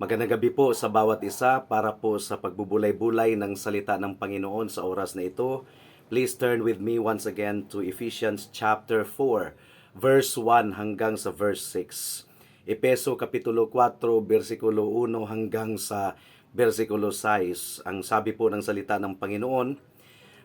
Magandang gabi po sa bawat isa para po sa pagbubulay-bulay ng salita ng Panginoon sa oras na ito. Please turn with me once again to Ephesians chapter 4, verse 1 hanggang sa verse 6. Epeso kapitulo 4, versikulo 1 hanggang sa versikulo 6. Ang sabi po ng salita ng Panginoon,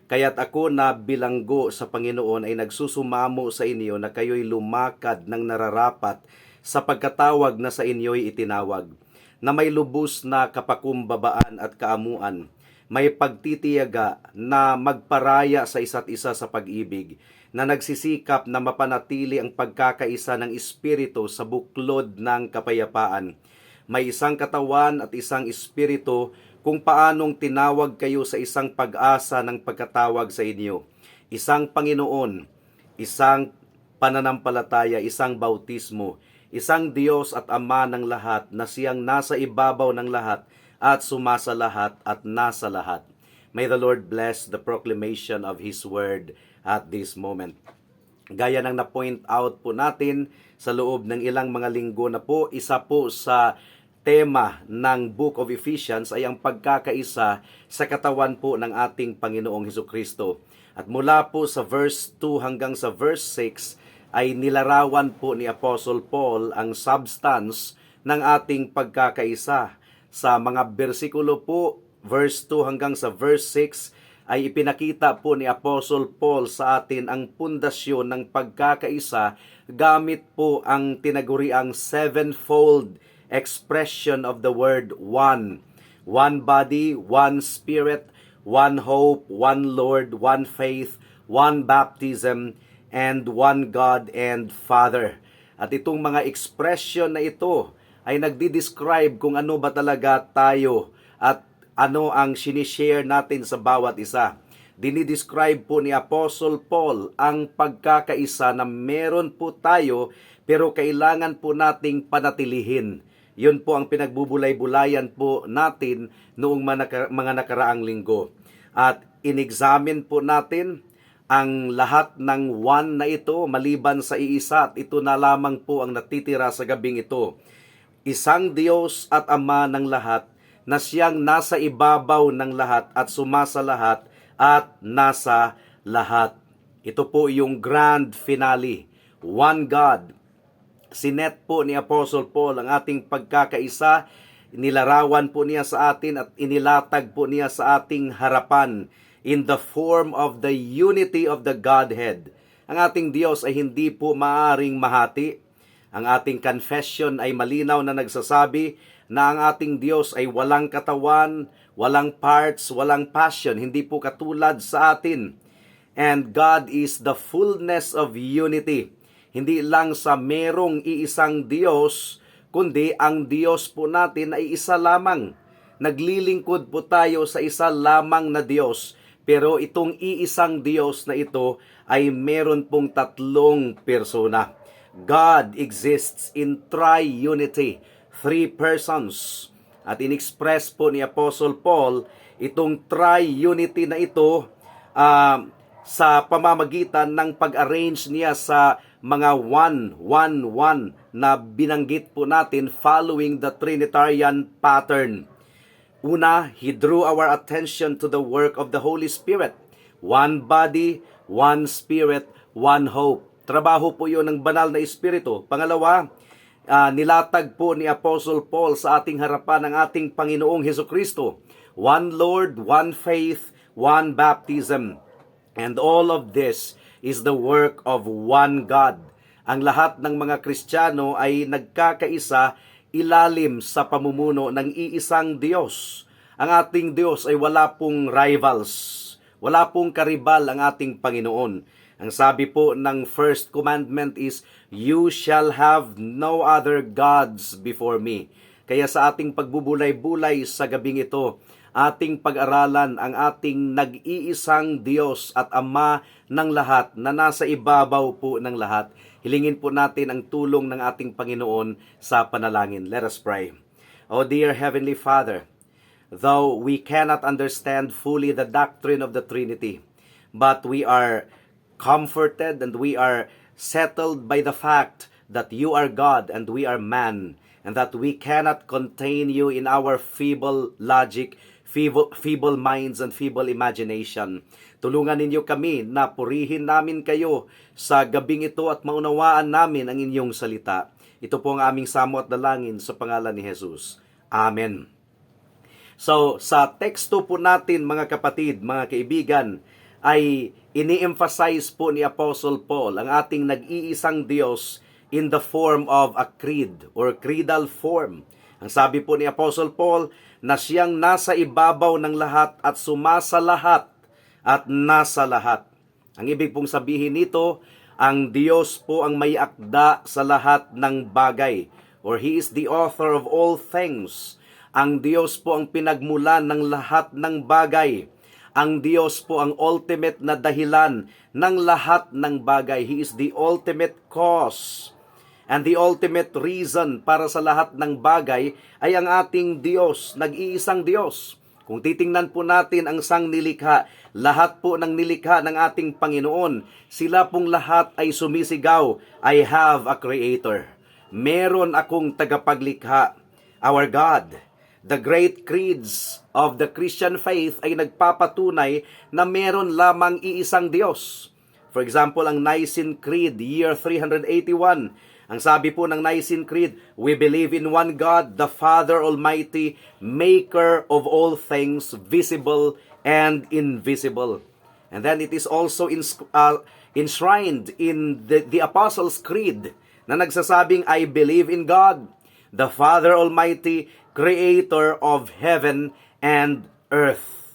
"Kaya't ako na bilanggo sa Panginoon ay nagsusumamo sa inyo na kayo'y lumakad ng nararapat sa pagkatawag na sa inyo'y itinawag, na may lubos na kapakumbabaan at kaamuan, may pagtitiyaga na magparaya sa isa't isa sa pag-ibig, na nagsisikap na mapanatili ang pagkakaisa ng Espiritu sa buklod ng kapayapaan. May isang katawan at isang Espiritu kung paanong tinawag kayo sa isang pag-asa ng pagkatawag sa inyo. Isang Panginoon, isang pananampalataya, isang bautismo, isang Diyos at Ama ng lahat na siyang nasa ibabaw ng lahat at sumasalahat at nasa lahat." May the Lord bless the proclamation of His Word at this moment. Gaya ng na-point out po natin sa loob ng ilang mga linggo na po, isa po sa tema ng Book of Ephesians ay ang pagkakaisa sa katawan po ng ating Panginoong Hesukristo. At mula po sa verse 2 hanggang sa verse 6 ay nilarawan po ni Apostle Paul ang substance ng ating pagkakaisa. Sa mga bersikulo po, verse 2 hanggang sa verse 6, ay ipinakita po ni Apostle Paul sa atin ang pundasyon ng pagkakaisa gamit po ang tinaguriang sevenfold expression of the word one. One body, one spirit, one hope, one Lord, one faith, one baptism, and one God and Father. At itong mga expression na ito ay nagdi-describe kung ano ba talaga tayo at ano ang sinishare natin sa bawat isa. Dinidescribe po ni Apostle Paul ang pagkakaisa na meron po tayo pero kailangan po nating panatilihin. Yun po ang pinagbubulay-bulayan po natin noong mga nakaraang linggo. At in-examine po natin ang lahat ng one na ito maliban sa iisa, at ito na lamang po ang natitira sa gabing ito. Isang Diyos at Ama ng lahat na siyang nasa ibabaw ng lahat at sumasalahat at nasa lahat. Ito po yung grand finale. One God. Sinet po ni Apostle Paul ang ating pagkakaisa, nilarawan po niya sa atin at inilatag po niya sa ating harapan in the form of the unity of the Godhead. Ang ating Diyos ay hindi po maaaring mahati. Ang ating confession ay malinaw na nagsasabi na ang ating Diyos ay walang katawan, walang parts, walang passion, hindi po katulad sa atin. And God is the fullness of unity. Hindi lang sa merong iisang Diyos, kundi ang Diyos po natin ay isa lamang. Naglilingkod po tayo sa isa lamang na Diyos, pero itong iisang Diyos na ito ay meron pong tatlong persona. God exists in triunity, three persons. At inexpress po ni Apostle Paul itong triunity na ito sa pamamagitan ng pag-arrange niya sa mga one na binanggit po natin following the Trinitarian pattern. Una, he drew our attention to the work of the Holy Spirit. One body, one spirit, one hope. Trabaho po yun ng banal na Espiritu. Pangalawa, nilatag po ni Apostle Paul sa ating harapan ang ating Panginoong Hesukristo. One Lord, one faith, one baptism. And all of this is the work of one God. Ang lahat ng mga Kristiyano ay nagkakaisa ilalim sa pamumuno ng iisang Diyos. Ang ating Diyos ay wala pong rivals, wala pong karibal ang ating Panginoon. Ang sabi po ng first commandment is, "You shall have no other gods before me." Kaya sa ating pagbubulay-bulay sa gabing ito, ating pag-aralan ang ating nag-iisang Diyos at Ama ng lahat na nasa ibabaw po ng lahat. Hilingin po natin ang tulong ng ating Panginoon sa panalangin. Let us pray. O dear Heavenly Father, though we cannot understand fully the doctrine of the Trinity, but we are comforted and we are settled by the fact that you are God and we are man. and that we cannot contain you in our feeble logic, feeble minds, and feeble imagination. Tulungan ninyo kami na purihin namin kayo sa gabing ito at maunawaan namin ang inyong salita. Ito po ang aming samo at dalangin sa pangalan ni Jesus. Amen. So, sa teksto po natin mga kapatid, mga kaibigan, ay ini-emphasize po ni Apostle Paul ang ating nag-iisang Diyos in the form of a creed or creedal form. Ang sabi po ni Apostle Paul na siyang nasa ibabaw ng lahat at sumasa lahat at nasa lahat. Ang ibig pong sabihin nito, ang Diyos po ang may akda sa lahat ng bagay, or He is the author of all things. Ang Diyos po ang pinagmulan ng lahat ng bagay. Ang Diyos po ang ultimate na dahilan ng lahat ng bagay. He is the ultimate cause. And the ultimate reason para sa lahat ng bagay ay ang ating Diyos, nag-iisang Diyos. Kung titingnan po natin ang sangnilikha, lahat po ng nilikha ng ating Panginoon, sila pong lahat ay sumisigaw, I have a Creator. Meron akong tagapaglikha, our God. The great creeds of the Christian faith ay nagpapatunay na meron lamang iisang Diyos. For example, ang Nicene Creed, year 381. Ang sabi po ng Nicene Creed, we believe in one God, the Father Almighty, maker of all things, visible and invisible. And then it is also enshrined in the Apostles' Creed na nagsasabing, I believe in God, the Father Almighty, Creator of heaven and earth.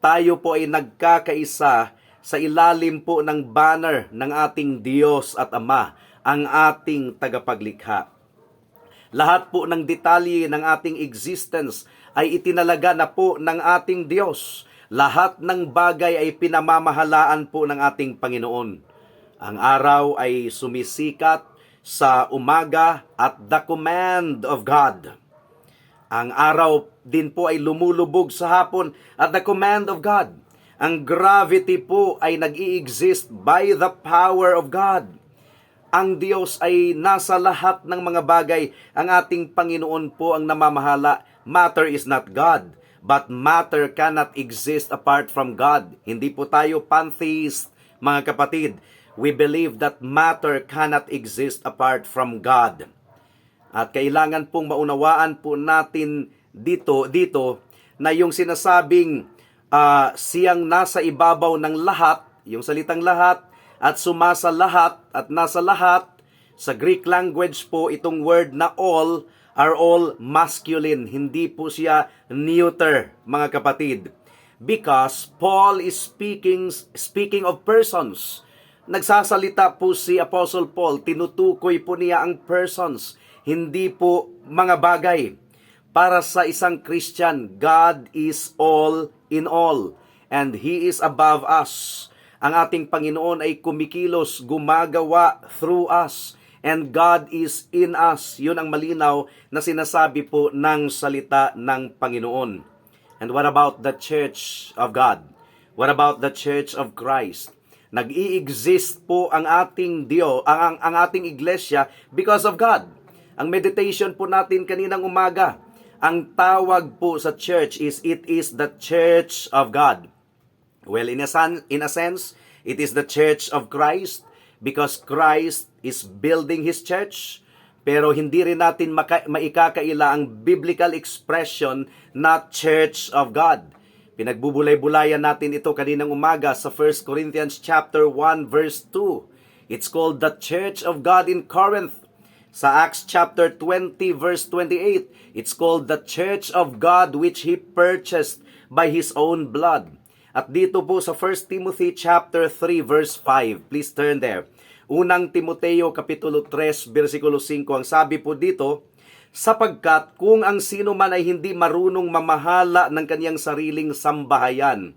Tayo po ay nagkakaisa sa ilalim po ng banner ng ating Diyos at Ama, ang ating tagapaglikha. Lahat po ng detalye ng ating existence ay itinalaga na po ng ating Diyos. Lahat ng bagay ay pinamamahalaan po ng ating Panginoon. Ang araw ay sumisikat sa umaga at the command of God. Ang araw din po ay lumulubog sa hapon at the command of God. Ang gravity po ay nag-i-exist by the power of God. Ang Diyos ay nasa lahat ng mga bagay. Ang ating Panginoon po ang namamahala. Matter is not God, but matter cannot exist apart from God. Hindi po tayo pantheist, mga kapatid. We believe that matter cannot exist apart from God. At kailangan pong maunawaan po natin dito na yung sinasabing siyang nasa ibabaw ng lahat, yung salitang lahat, at sumasa lahat at nasa lahat, sa Greek language po itong word na all are all masculine. Hindi po siya neuter, mga kapatid. Because Paul is speaking of persons. Nagsasalita po si Apostle Paul, tinutukoy po niya ang persons, hindi po mga bagay. Para sa isang Christian, God is all in all, and He is above us. Ang ating Panginoon ay kumikilos, gumagawa through us, and God is in us. Yun ang malinaw na sinasabi po ng salita ng Panginoon. And what about the Church of God? What about the Church of Christ? Nag-i-exist po ang ating Diyos, ang ating iglesia because of God. Ang meditation po natin kaninang umaga, ang tawag po sa church is, it is the Church of God. Well, in a sense, it is the Church of Christ because Christ is building His church. Pero hindi rin natin maikakaila ang biblical expression na Church of God. Pinagbubulay-bulayan natin ito kaninang umaga sa 1 Corinthians chapter 1 verse 2. It's called the Church of God in Corinth. Sa Acts chapter 20 verse 28, it's called the Church of God which He purchased by His own blood. At dito po sa 1 Timothy chapter 3 verse 5, please turn there. Unang Timoteo kapitulo 3 versikulo 5, ang sabi po dito, sapagkat kung ang sino man ay hindi marunong mamahala ng kanyang sariling sambahayan,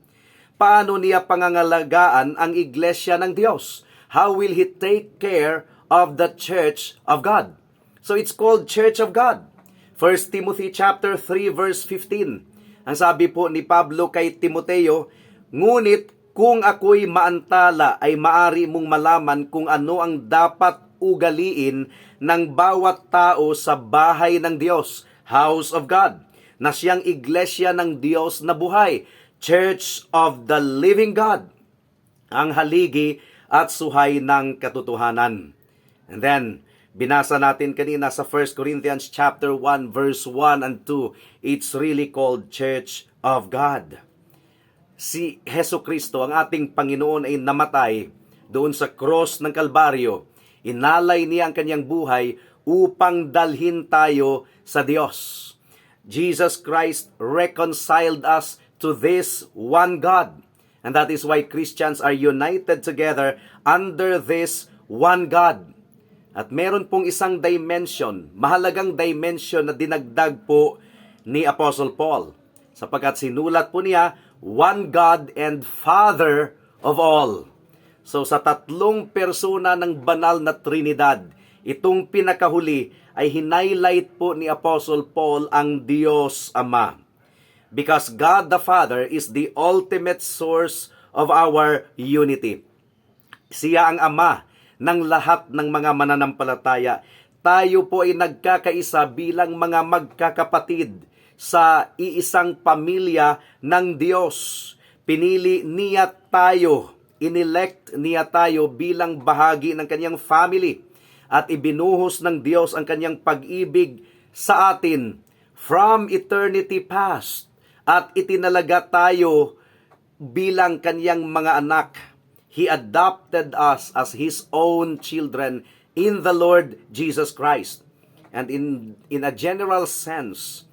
paano niya pangangalagaan ang iglesia ng Diyos? How will he take care of the church of God? So it's called Church of God. 1 Timothy chapter 3 verse 15. Ang sabi po ni Pablo kay Timoteo, ngunit kung ako'y maantala ay maari mong malaman kung ano ang dapat ugaliin ng bawat tao sa bahay ng Diyos, house of God, na siyang iglesia ng Diyos na buhay, church of the living God, ang haligi at suhay ng katotohanan. And then, binasa natin kanina sa 1 Corinthians chapter 1 verse 1 and 2, it's really called Church of God. Si Hesus Kristo, ang ating Panginoon, ay namatay doon sa cross ng Kalbaryo. Inalay niya ang kanyang buhay upang dalhin tayo sa Diyos. Jesus Christ reconciled us to this one God. And that is why Christians are united together under this one God. At meron pong isang dimension, mahalagang dimension na dinagdag po ni Apostle Paul. Sapagkat sinulat po niya, one God and Father of all. So sa tatlong persona ng banal na Trinidad, itong pinakahuli ay hinighlight po ni Apostle Paul ang Diyos Ama. Because God the Father is the ultimate source of our unity. Siya ang Ama ng lahat ng mga mananampalataya. Tayo po ay nagkakaisa bilang mga magkakapatid sa iisang pamilya ng Diyos. Pinili niya tayo, inelect niya tayo bilang bahagi ng kanyang family at ibinuhos ng Diyos ang kanyang pag-ibig sa atin from eternity past. At itinalaga tayo bilang kanyang mga anak. He adopted us as His own children in the Lord Jesus Christ. And in a general sense,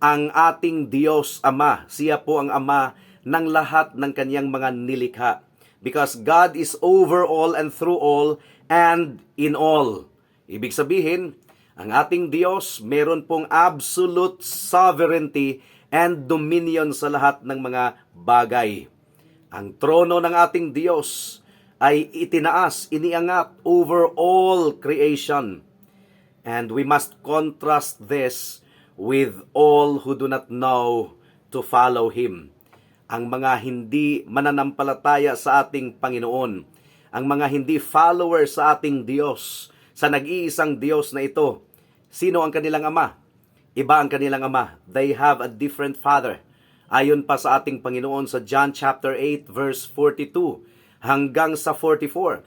ang ating Diyos Ama, siya po ang Ama ng lahat ng kanyang mga nilikha. Because God is over all and through all and in all. Ibig sabihin, ang ating Diyos meron pong absolute sovereignty and dominion sa lahat ng mga bagay. Ang trono ng ating Diyos ay itinaas, iniangat over all creation. And we must contrast this with all who do not know to follow Him. Ang mga hindi mananampalataya sa ating Panginoon, ang mga hindi followers sa ating Diyos, sa nag-iisang Diyos na ito, sino ang kanilang ama? Iba ang kanilang ama. They have a different father. Ayon pa sa ating Panginoon sa John chapter 8 verse 42 hanggang sa 44.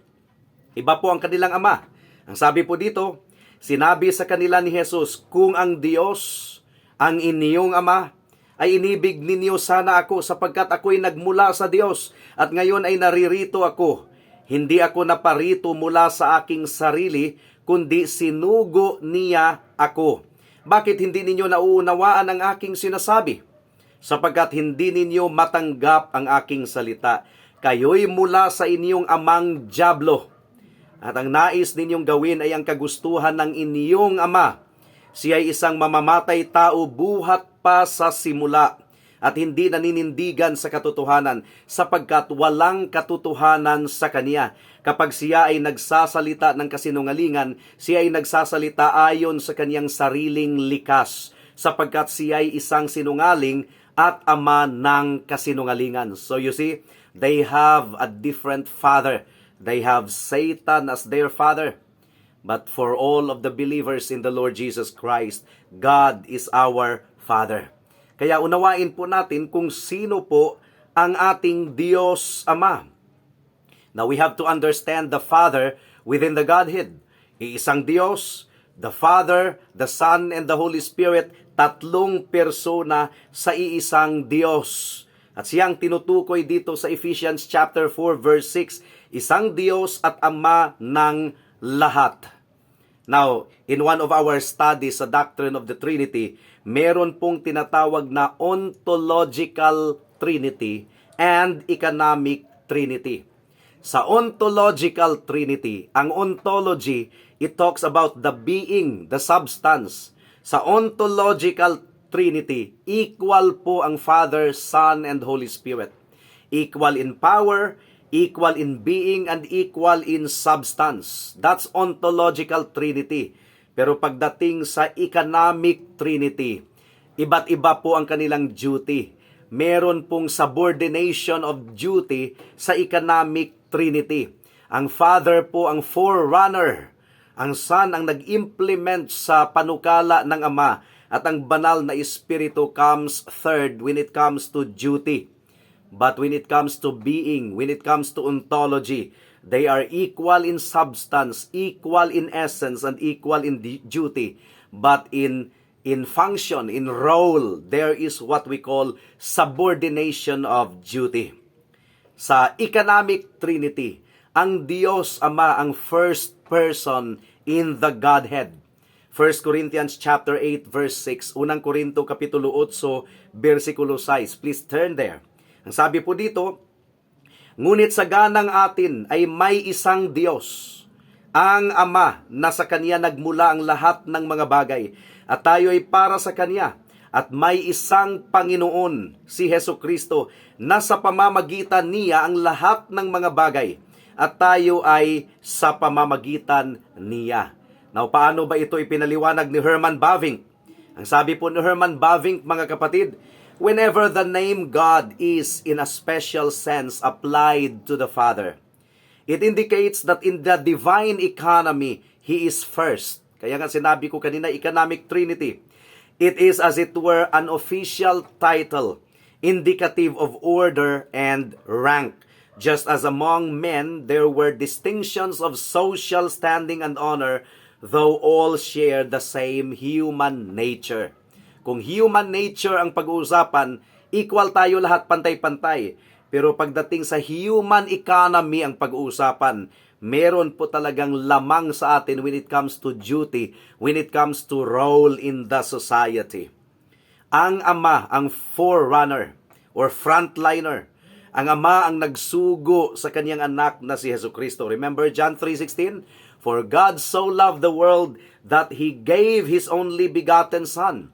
Iba po ang kanilang ama. Ang sabi po dito, sinabi sa kanila ni Jesus, kung ang Diyos ang inyong ama, ay inibig ninyo sana ako sapagkat ako'y nagmula sa Diyos at ngayon ay naririto ako. Hindi ako naparito mula sa aking sarili, kundi sinugo niya ako. Bakit hindi ninyo nauunawaan ang aking sinasabi? Sapagkat hindi ninyo matanggap ang aking salita. Kayo'y mula sa inyong amang dyablo. At ang nais ninyong gawin ay ang kagustuhan ng inyong ama. Siya'y isang mamamatay tao buhat pa sa simula at hindi naninindigan sa katotohanan sapagkat walang katotohanan sa kanya. Kapag siya ay nagsasalita ng kasinungalingan, siya ay nagsasalita ayon sa kanyang sariling likas sapagkat siya ay isang sinungaling at ama ng kasinungalingan. So you see, they have a different father. They have Satan as their father. But for all of the believers in the Lord Jesus Christ, God is our Father. Kaya unawain po natin kung sino po ang ating Diyos Ama. Now we have to understand the Father within the Godhead. Iisang Diyos, the Father, the Son, and the Holy Spirit, tatlong persona sa iisang Diyos. At siyang tinutukoy dito sa Ephesians chapter 4 verse 6, isang Diyos at Ama ng lahat. Now, in one of our studies sa Doctrine of the Trinity, meron pong tinatawag na ontological Trinity and economic Trinity. Sa ontological Trinity, ang ontology, it talks about the being, the substance. Sa ontological Trinity, equal po ang Father, Son, and Holy Spirit. Equal in power, equal in being, and equal in substance. That's ontological Trinity. Pero pagdating sa economic Trinity, iba't iba po ang kanilang duty. Meron pong subordination of duty sa economic Trinity. Ang Father po ang forerunner. Ang Son ang nag-implement sa panukala ng Ama at ang banal na Espiritu comes third when it comes to duty. But when it comes to being, when it comes to ontology, they are equal in substance, equal in essence, and equal in duty. But in function, in role, there is what we call subordination of duty. Sa economic Trinity, ang Diyos Ama ang first person in the Godhead. 1 Corinthians chapter 8 verse 6, unang Korinto kapitulo 8 bersikulo 6. Please turn there. Ang sabi po dito, ngunit sa ganang atin ay may isang Diyos, ang Ama, na sa Kanya nagmula ang lahat ng mga bagay, at tayo ay para sa Kanya. At may isang Panginoon, si Hesukristo, na sa pamamagitan niya ang lahat ng mga bagay, at tayo ay sa pamamagitan niya. Now, paano ba ito ipinaliwanag ni Herman Bavinck? Ang sabi po ni Herman Bavinck, mga kapatid, whenever the name God is in a special sense applied to the Father, it indicates that in the divine economy, He is first. Kaya nga sinabi ko kanina, economic Trinity. It is as it were an official title, indicative of order and rank. Just as among men, there were distinctions of social standing and honor, though all share the same human nature. Kung human nature ang pag-uusapan, equal tayo lahat, pantay-pantay. Pero pagdating sa human economy ang pag-uusapan, meron po talagang lamang sa atin when it comes to duty, when it comes to role in the society. Ang Ama, ang forerunner or frontliner. Ang Ama ang nagsugo sa kanyang anak na si Hesukristo. Remember John 3:16? For God so loved the world that He gave His only begotten Son.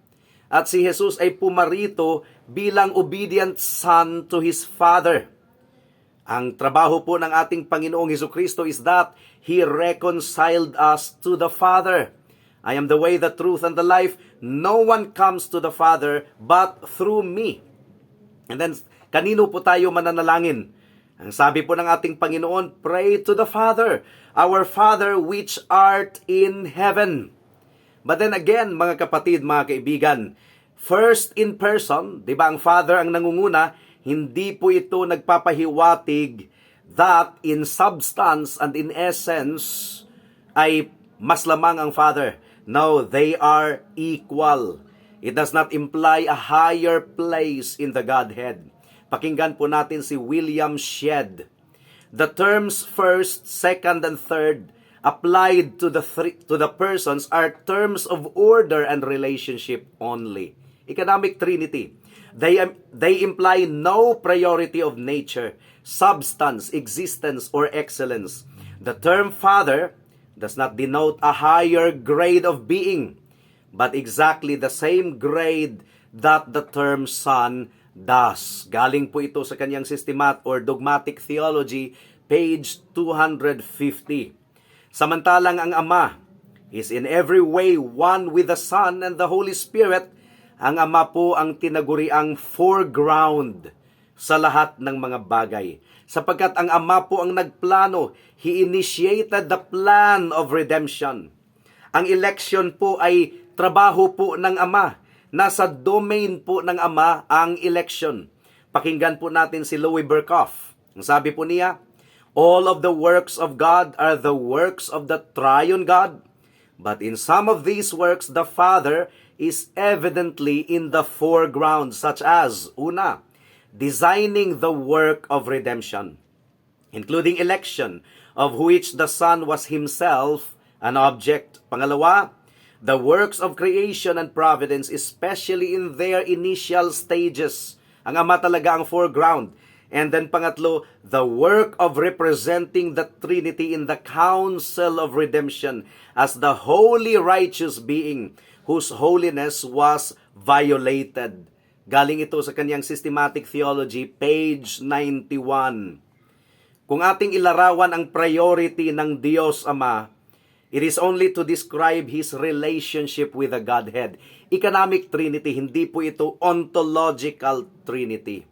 At si Jesus ay pumarito bilang obedient son to His Father. Ang trabaho po ng ating Panginoong Hesukristo is that He reconciled us to the Father. I am the way, the truth, and the life. No one comes to the Father but through me. And then, kanino po tayo mananalangin? Ang sabi po ng ating Panginoon, pray to the Father, our Father which art in heaven. But then again, mga kapatid, mga kaibigan, first in person, di ba ang Father ang nangunguna, hindi po ito nagpapahiwatig that in substance and in essence ay mas lamang ang Father. No, they are equal. It does not imply a higher place in the Godhead. Pakinggan po natin si William Shedd. The terms first, second, and third applied to the persons are terms of order and relationship only. Economic Trinity. They imply no priority of nature, substance, existence, or excellence. The term Father does not denote a higher grade of being, but exactly the same grade that the term Son does. Galing po ito sa kanyang systemat or dogmatic theology, page 250. Samantalang ang Ama is in every way one with the Son and the Holy Spirit, ang Ama po ang tinaguriang foreground sa lahat ng mga bagay. Sapagkat ang Ama po ang nagplano, He initiated the plan of redemption. Ang election po ay trabaho po ng Ama. Nasa domain po ng Ama ang election. Pakinggan po natin si Louis Berkhoff. Ang sabi po niya, all of the works of God are the works of the triune God. But in some of these works, the Father is evidently in the foreground, such as, una, designing the work of redemption, including election, of which the Son was Himself an object. Pangalawa, the works of creation and providence, especially in their initial stages. Ang Ama talaga ang foreground. And then pangatlo, the work of representing the Trinity in the council of redemption as the holy righteous being whose holiness was violated. Galing ito sa kanyang systematic theology, page 91. Kung ating ilarawan ang priority ng Diyos Ama, it is only to describe His relationship with the Godhead. Economic Trinity, hindi po ito ontological Trinity.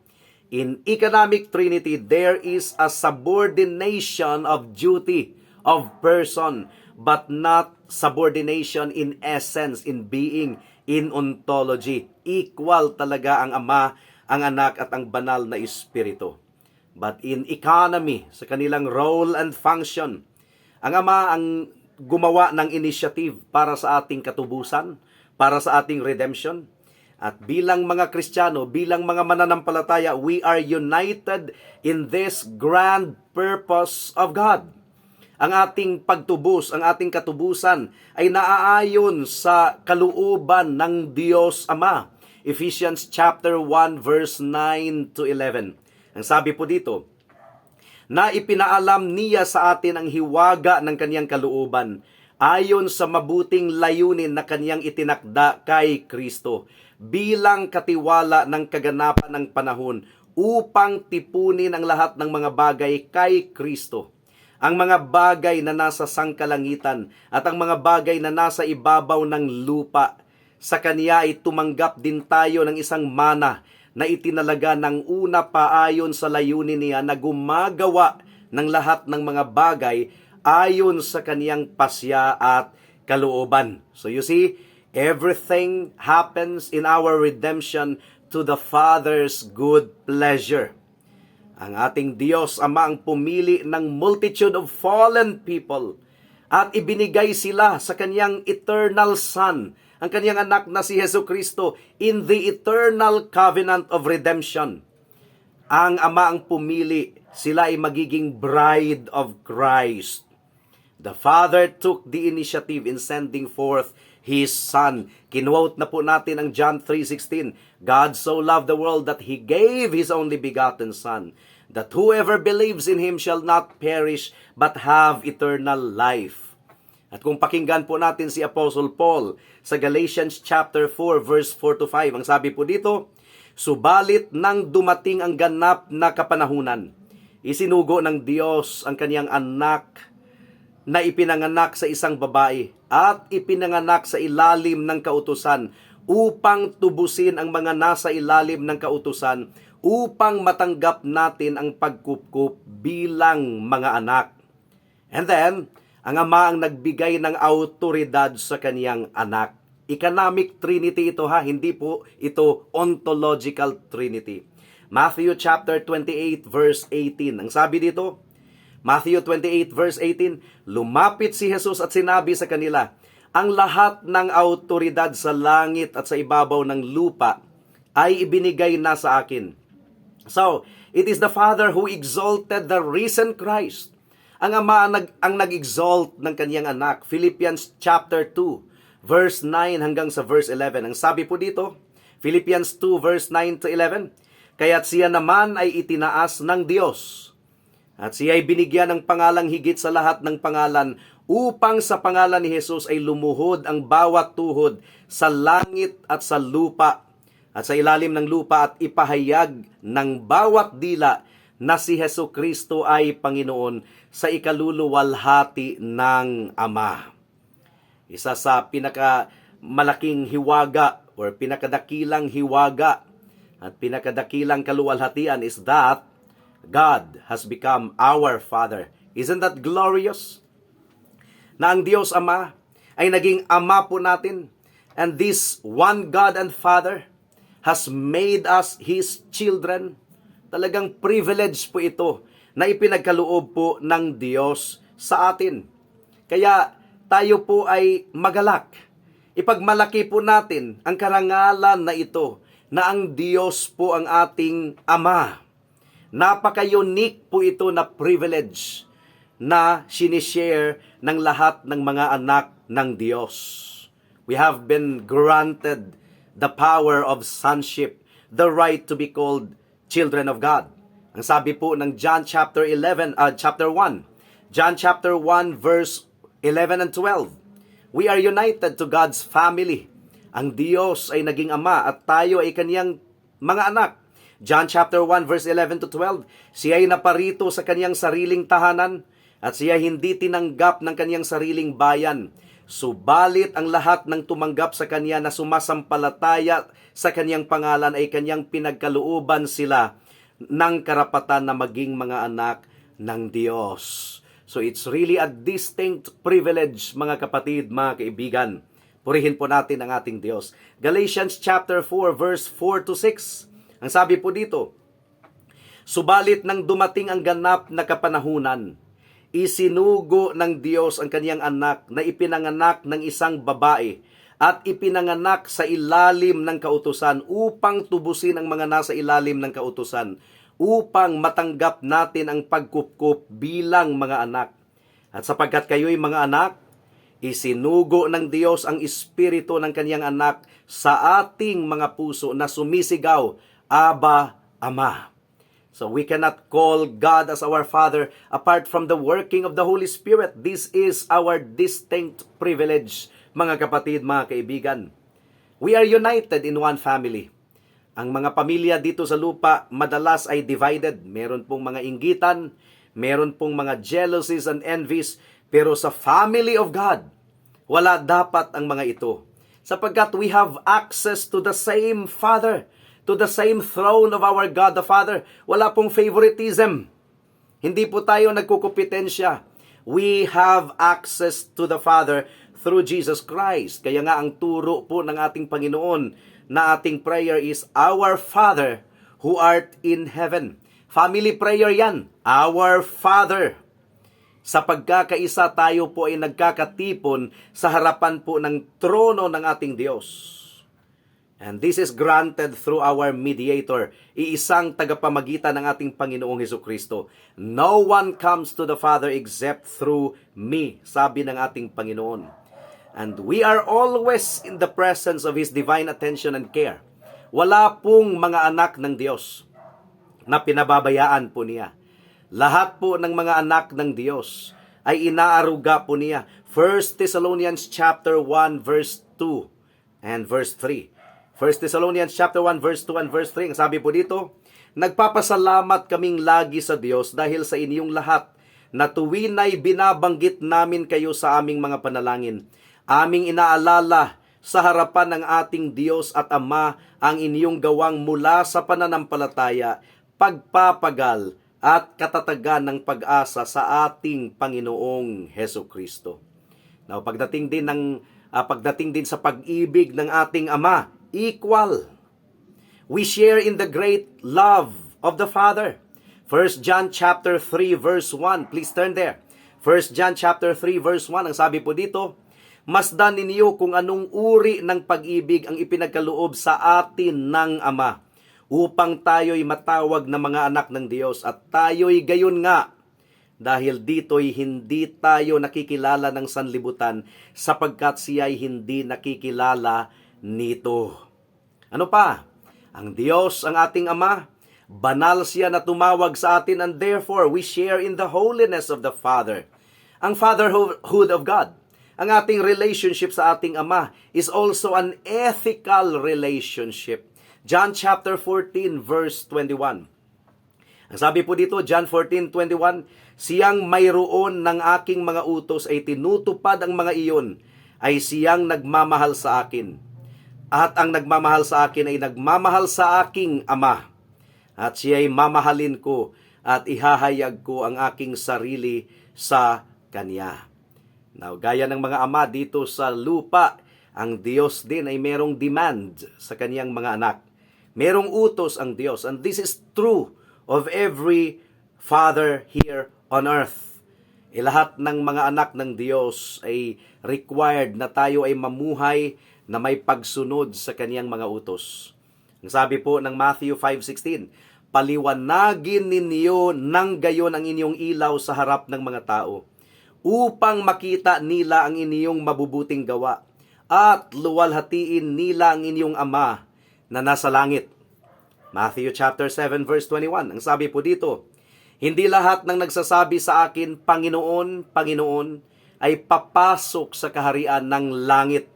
In economic Trinity, there is a subordination of duty, of person. but not subordination in essence, in being, in ontology. Equal talaga ang Ama, ang Anak at ang banal na Espiritu. But in economy, sa kanilang role and function, ang Ama ang gumawa ng initiative para sa ating katubusan, para sa ating redemption. At bilang mga Kristiyano, bilang mga mananampalataya, we are united in this grand purpose of God. Ang ating pagtubos, ang ating katubusan ay naaayon sa kalooban ng Diyos Ama. Ephesians chapter 1 verse 9 to 11. Ang sabi po dito, na ipinaalam niya sa atin ang hiwaga ng kaniyang kalooban ayon sa mabuting layunin na kaniyang itinakda kay Kristo bilang katiwala ng kaganapan ng panahon upang tipunin ang lahat ng mga bagay kay Kristo. Ang mga bagay na nasa sangkalangitan at ang mga bagay na nasa ibabaw ng lupa. Sa Kaniya ay tumanggap din tayo ng isang mana na itinalaga ng una pa ayon sa layunin niya na gumagawa ng lahat ng mga bagay ayon sa kaniyang pasya at kalooban. So you see, everything happens in our redemption to the Father's good pleasure. Ang ating Diyos Ama ang pumili ng multitude of fallen people at ibinigay sila sa kaniyang eternal Son, ang kaniyang anak na si Jesucristo, in the eternal covenant of redemption. Ang Ama ang pumili, sila ay magiging bride of Christ. The Father took the initiative in sending forth His Son. Kinwote na po natin ang John 3:16. God so loved the world that He gave His only begotten Son, that whoever believes in Him shall not perish, but have eternal life. At kung pakinggan po natin si Apostle Paul sa Galatians chapter 4 verse 4 to 5, ang sabi po dito, subalit nang dumating ang ganap na kapanahunan, isinugo ng Diyos ang kaniyang anak na ipinanganak sa isang babae at ipinanganak sa ilalim ng kautusan upang tubusin ang mga nasa ilalim ng kautusan upang matanggap natin ang pagkupkup bilang mga anak. And then, ang Ama ang nagbigay ng autoridad sa kaniyang anak. Economic Trinity ito ha, hindi po ito ontological Trinity. Matthew chapter 28 verse 18. Ang sabi dito, Matthew 28 verse 18, lumapit si Jesus at sinabi sa kanila, ang lahat ng autoridad sa langit at sa ibabaw ng lupa ay ibinigay na sa akin. So, it is the Father who exalted the risen Christ. Ang Ama ang nag-exalt ng kaniyang anak. Philippians chapter 2, verse 9 hanggang sa verse 11. Ang sabi po dito, Philippians 2, verse 9 to 11, kaya't siya naman ay itinaas ng Diyos, at siya ay binigyan ng pangalang higit sa lahat ng pangalan, upang sa pangalan ni Jesus ay lumuhod ang bawat tuhod sa langit at sa lupa, at sa ilalim ng lupa, at ipahayag ng bawat dila na si Jesucristo ay Panginoon sa ikaluluwalhati ng Ama. Isa sa pinakamalaking hiwaga or pinakadakilang hiwaga at pinakadakilang kaluwalhatian is that God has become our Father. Isn't that glorious? Na ang Diyos Ama ay naging Ama po natin, and this one God and Father has made us His children. Talagang privilege po ito na ipinagkaloob po ng Diyos sa atin. Kaya tayo po ay magalak. Ipagmalaki po natin ang karangalan na ito na ang Diyos po ang ating Ama. Napaka-unique po ito na privilege na sinishare ng lahat ng mga anak ng Diyos. We have been granted the power of sonship, the right to be called children of God. Ang sabi po ng John chapter 1, John chapter 1 verse 11 and 12, we are united to God's family. Ang Diyos ay naging Ama at tayo ay kaniyang mga anak. John chapter 1 verse 11 to 12, siya ay naparito sa kaniyang sariling tahanan at siya hindi tinanggap ng kaniyang sariling bayan. Subalit ang lahat ng tumanggap sa kanya na sumasampalataya sa kaniyang pangalan ay kaniyang pinagkalooban sila ng karapatan na maging mga anak ng Diyos. So it's really a distinct privilege, mga kapatid, mga kaibigan. Purihin po natin ang ating Diyos. Galatians chapter 4 verse 4 to 6. Ang sabi po dito, subalit nang dumating ang ganap na kapanahunan, isinugo ng Diyos ang kaniyang anak na ipinanganak ng isang babae at ipinanganak sa ilalim ng kautusan upang tubusin ang mga nasa ilalim ng kautusan, upang matanggap natin ang pagkupkup bilang mga anak. At sapagkat kayo'y mga anak, isinugo ng Diyos ang espiritu ng kaniyang anak sa ating mga puso na sumisigaw, Aba, Ama. So we cannot call God as our Father apart from the working of the Holy Spirit. This is our distinct privilege, mga kapatid, mga kaibigan. We are united in one family. Ang mga pamilya dito sa lupa madalas ay divided. Meron pong mga inggitan, meron pong mga jealousies and envies, pero sa family of God, wala dapat ang mga ito. Sapagkat we have access to the same Father, to the same throne of our God the Father. Wala pong favoritism. Hindi po tayo nagkukumpetensya. We have access to the Father through Jesus Christ. Kaya nga ang turo po ng ating Panginoon na ating prayer is, Our Father who art in heaven. Family prayer yan. Our Father. Sa pagkakaisa tayo po ay nagkakatipon sa harapan po ng trono ng ating Diyos. And this is granted through our mediator, iisang tagapamagitan ng ating Panginoong Hesukristo. No one comes to the Father except through me, sabi ng ating Panginoon. And we are always in the presence of His divine attention and care. Wala pong mga anak ng Diyos na pinababayaan po niya. Lahat po ng mga anak ng Diyos ay inaaruga po niya. 1 Thessalonians chapter 1 verse 2 and verse 3. 1 Thessalonians chapter 1 verse 2 and verse 3. Ang sabi po dito, nagpapasalamat kaming lagi sa Diyos dahil sa inyong lahat na tuwinay binabanggit namin kayo sa aming mga panalangin. Aming inaalala sa harapan ng ating Diyos at Ama ang inyong gawang mula sa pananampalataya, pagpapagal at katatagan ng pag-asa sa ating Panginoong Hesukristo. Now, pagdating din sa pag-ibig ng ating Ama, equal. We share in the great love of the Father. 1 John chapter 3 verse 1. Please turn there. 1 John chapter 3 verse 1. Ang sabi po dito, masdan ninyo kung anong uri ng pag-ibig ang ipinagkaloob sa atin ng Ama, upang tayo'y matawag na mga anak ng Diyos, at tayo'y gayon nga. Dahil dito'y hindi tayo nakikilala ng sanlibutan, sapagkat siya'y hindi nakikilala nito. Ano pa? Ang Diyos, ang ating Ama, banal siya na tumawag sa atin, and therefore we share in the holiness of the Father. Ang fatherhood of God. Ang ating relationship sa ating Ama is also an ethical relationship. John chapter 14 verse 21. Ang sabi po dito, John 14:21, siyang mayroon ng aking mga utos ay tinutupad ang mga iyon, ay siyang nagmamahal sa akin. At ang nagmamahal sa akin ay nagmamahal sa aking Ama. At siya'y mamahalin ko at ihahayag ko ang aking sarili sa Kanya. Now, gaya ng mga ama dito sa lupa, ang Diyos din ay merong demand sa kaniyang mga anak. Merong utos ang Diyos. And this is true of every father here on earth. Lahat ng mga anak ng Diyos ay required na tayo ay mamuhay na may pagsunod sa kaniyang mga utos. Ang sabi po ng Matthew 5:16, paliwanagin ninyo ng gayon ang inyong ilaw sa harap ng mga tao, upang makita nila ang inyong mabubuting gawa at luwalhatiin nila ang inyong Ama na nasa langit. Matthew chapter 7 verse 21. Ang sabi po dito, hindi lahat ng nagsasabi sa akin, Panginoon, Panginoon, ay papasok sa kaharian ng langit,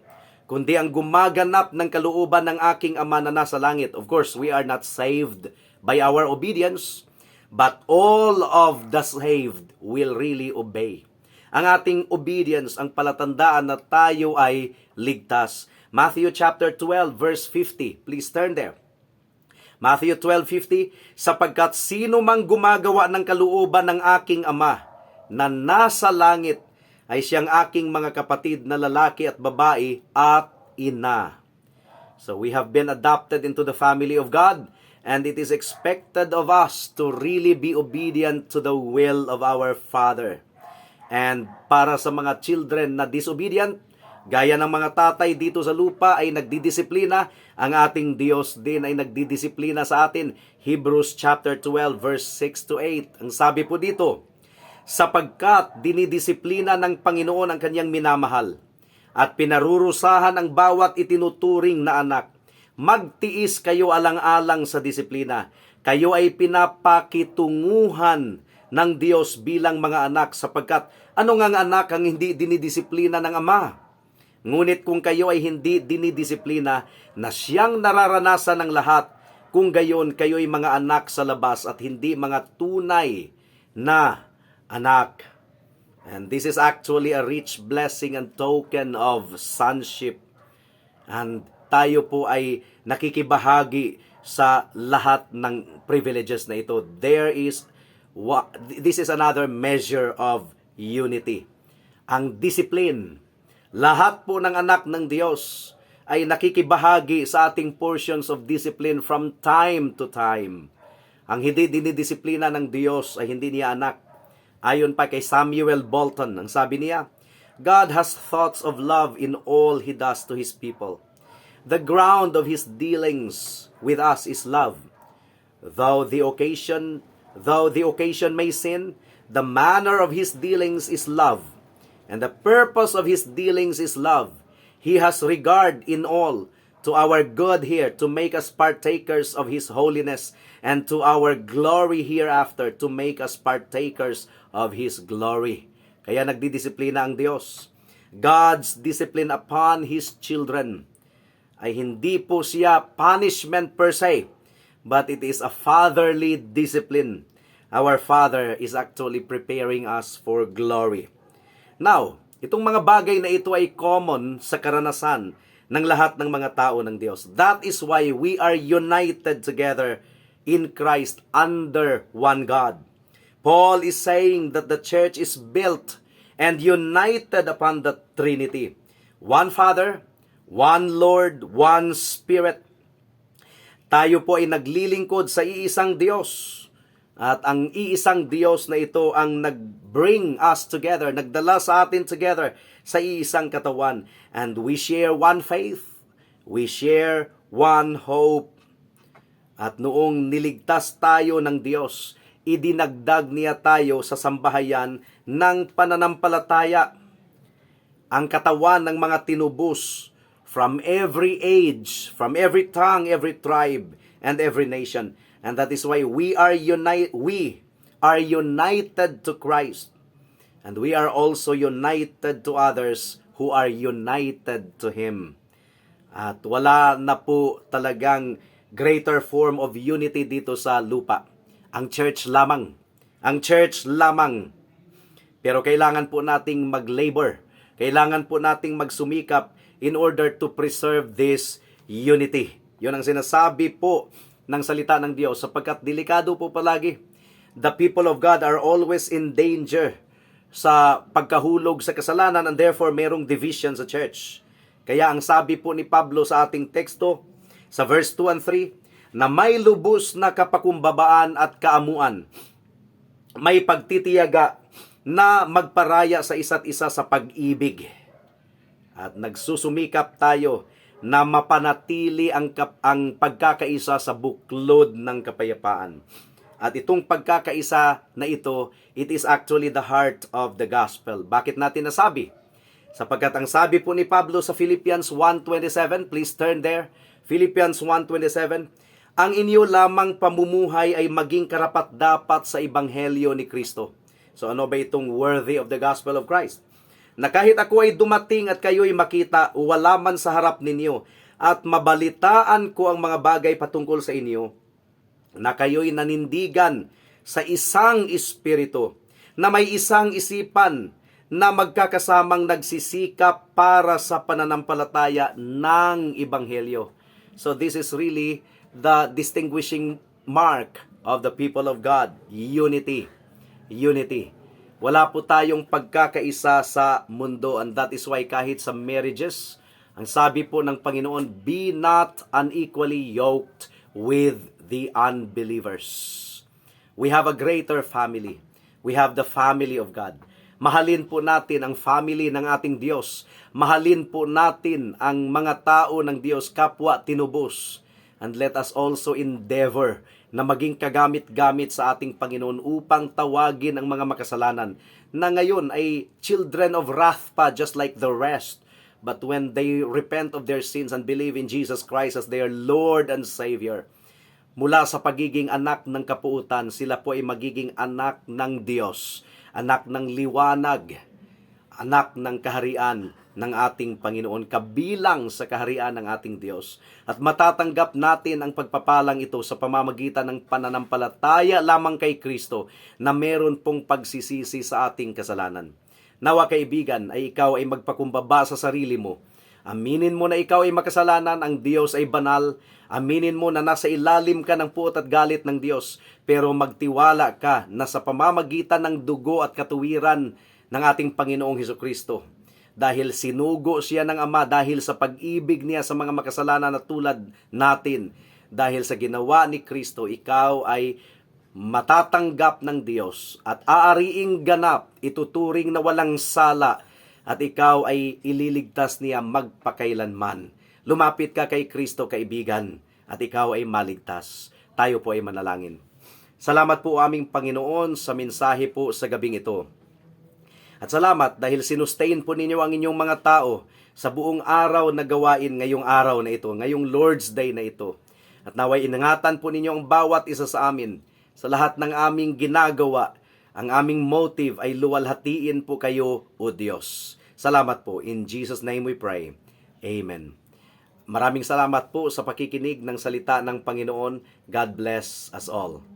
kundi ang gumaganap ng kalooban ng aking Ama na nasa langit. Of course, we are not saved by our obedience, but all of the saved will really obey. Ang ating obedience ang palatandaan na tayo ay ligtas. Matthew chapter 12 verse 50. Please turn there. Matthew 12:50, sapagkat sino mang gumagawa ng kalooban ng aking Ama na nasa langit ay siyang aking mga kapatid na lalaki at babae at ina. So we have been adopted into the family of God, and it is expected of us to really be obedient to the will of our Father. And para sa mga children na disobedient, gaya ng mga tatay dito sa lupa ay nagdidisiplina, ang ating Diyos din ay nagdidisiplina sa atin. Hebrews chapter 12 verse 6 to 8. Ang sabi po dito, sapagkat dinidisiplina ng Panginoon ang kanyang minamahal at pinarurusahan ang bawat itinuturing na anak. Magtiis kayo alang-alang sa disiplina. Kayo ay pinapakitunguhan ng Diyos bilang mga anak, sapagkat ano ngang anak ang hindi dinidisiplina ng Ama? Ngunit kung kayo ay hindi dinidisiplina, na siyang nararanasan ng lahat, kung gayon kayo ay mga anak sa labas at hindi mga tunay na anak. And this is actually a rich blessing and token of sonship. And tayo po ay nakikibahagi sa lahat ng privileges na ito. This is another measure of unity. Ang discipline. Lahat po ng anak ng Diyos ay nakikibahagi sa ating portions of discipline from time to time. Ang hindi dinidisiplina ng Diyos ay hindi niya anak. Ayon pa kay Samuel Bolton, ang sabi niya, God has thoughts of love in all He does to His people. The ground of His dealings with us is love. Though the occasion may sin, the manner of His dealings is love. And the purpose of His dealings is love. He has regard in all to our good here, to make us partakers of His holiness, and to our glory hereafter, to make us partakers of His glory. Kaya nagdidisiplina ang Diyos. God's discipline upon His children ay hindi po siya punishment per se, but it is a fatherly discipline. Our Father is actually preparing us for glory. Now, itong mga bagay na ito ay common sa karanasan ng lahat ng mga tao ng Diyos. That is why we are united together in Christ under one God. Paul is saying that the church is built and united upon the Trinity. One Father, one Lord, one Spirit. Tayo po ay naglilingkod sa iisang Diyos. At ang iisang Diyos na ito ang nag-bring us together, nagdala sa atin together sa iisang katawan. And we share one faith, we share one hope. At noong niligtas tayo ng Diyos, idinagdag niya tayo sa sambahayan ng pananampalataya. Ang katawan ng mga tinubos from every age, from every tongue, every tribe, and every nation. And that is why we are united to Christ. And we are also united to others who are united to Him. At wala na po talagang greater form of unity dito sa lupa. Ang church lamang. Ang church lamang. Pero kailangan po nating mag-labor. Kailangan po nating magsumikap in order to preserve this unity. Yun ang sinasabi po ng salita ng Diyos, sapagkat delikado po palagi. The people of God are always in danger sa pagkahulog sa kasalanan, and therefore merong division sa church. Kaya ang sabi po ni Pablo sa ating teksto, sa verse 2 and 3, na may lubos na kapakumbabaan at kaamuan, may pagtitiyaga na magparaya sa isa't isa sa pag-ibig. At nagsusumikap tayo na mapanatili ang pagkakaisa sa buklod ng kapayapaan. At itong pagkakaisa na ito, it is actually the heart of the gospel. Bakit natin nasabi? Sapagkat ang sabi po ni Pablo sa Philippians 1:27, please turn there, Philippians 1:27, ang inyo lamang pamumuhay ay maging karapat-dapat sa ebanghelyo ni Kristo. So ano ba itong worthy of the gospel of Christ? Na kahit ako ay dumating at kayo'y makita, wala man sa harap ninyo, at mabalitaan ko ang mga bagay patungkol sa inyo, na kayo'y nanindigan sa isang espiritu, na may isang isipan, na magkakasamang nagsisikap para sa pananampalataya ng ebanghelyo. So this is really the distinguishing mark of the people of God. Unity. Unity. Wala po tayong pagkakaisa sa mundo, and that is why kahit sa marriages, ang sabi po ng Panginoon, be not unequally yoked with the unbelievers. We have a greater family. We have the family of God. Mahalin po natin ang family ng ating Diyos. Mahalin po natin ang mga tao ng Diyos, kapwa tinubos. And let us also endeavor na maging kagamit-gamit sa ating Panginoon upang tawagin ang mga makasalanan na ngayon ay children of wrath pa, just like the rest. But when they repent of their sins and believe in Jesus Christ as their Lord and Savior, mula sa pagiging anak ng kapuutan, sila po ay magiging anak ng Diyos, anak ng liwanag, anak ng kaharian ng ating Panginoon, kabilang sa kaharian ng ating Diyos. At matatanggap natin ang pagpapalang ito sa pamamagitan ng pananampalataya lamang kay Kristo na meron pong pagsisisi sa ating kasalanan. Nawa kaibigan, ay ikaw ay magpakumbaba sa sarili mo. Aminin mo na ikaw ay makasalanan, ang Diyos ay banal. Aminin mo na nasa ilalim ka ng puot at galit ng Diyos. Pero magtiwala ka na sa pamamagitan ng dugo at katuwiran ng ating Panginoong Hesukristo, dahil sinugo siya ng Ama, dahil sa pag-ibig niya sa mga makasalanan na tulad natin, dahil sa ginawa ni Kristo, ikaw ay matatanggap ng Diyos at aariing ganap, ituturing na walang sala, at ikaw ay ililigtas niya magpakailanman. Lumapit ka kay Kristo, kaibigan, at ikaw ay maligtas. Tayo po ay manalangin. Salamat po aming Panginoon sa mensahe po sa gabing ito. At salamat dahil sinustain po ninyo ang inyong mga tao sa buong araw na gawain ngayong araw na ito, ngayong Lord's Day na ito. At naway inangatan po ninyo ang bawat isa sa amin sa lahat ng aming ginagawa. Ang aming motive ay luwalhatiin po kayo, O Diyos. Salamat po. In Jesus' name we pray. Amen. Maraming salamat po sa pakikinig ng salita ng Panginoon. God bless us all.